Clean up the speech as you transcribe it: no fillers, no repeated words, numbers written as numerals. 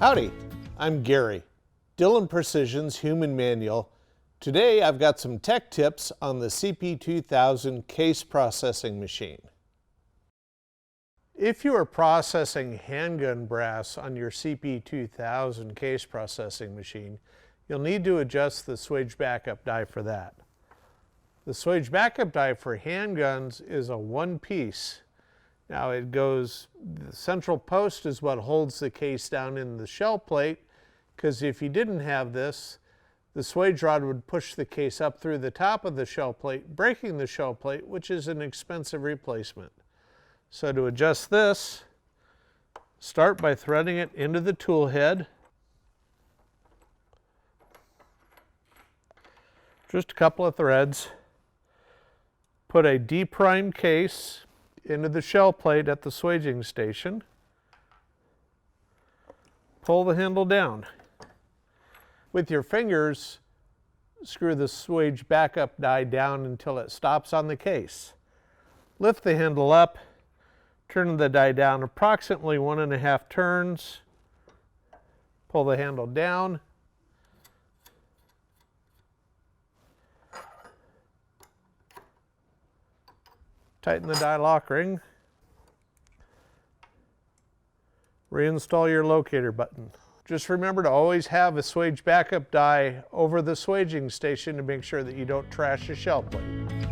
Howdy, I'm Gary, Dillon Precision's Human Manual. Today I've got some tech tips on the CP2000 case processing machine. If you are processing handgun brass on your CP2000 case processing machine, you'll need to adjust the Swage backup die for that. The Swage backup die for handguns is a one-piece. Now the central post is what holds the case down in the shell plate, because if you didn't have this, the Swage rod would push the case up through the top of the shell plate, breaking the shell plate, which is an expensive replacement. So to adjust this, start by threading it into the tool head. Just a couple of threads. Put a deprimed case into the shell plate at the swaging station. Pull the handle down. With your fingers, screw the Swage backup die down until it stops on the case. Lift the handle up, turn the die down approximately 1.5 turns. Pull the handle down. Tighten the die lock ring. Reinstall your locator button. Just remember to always have a Swage backup die over the swaging station to make sure that you don't trash the shell plate.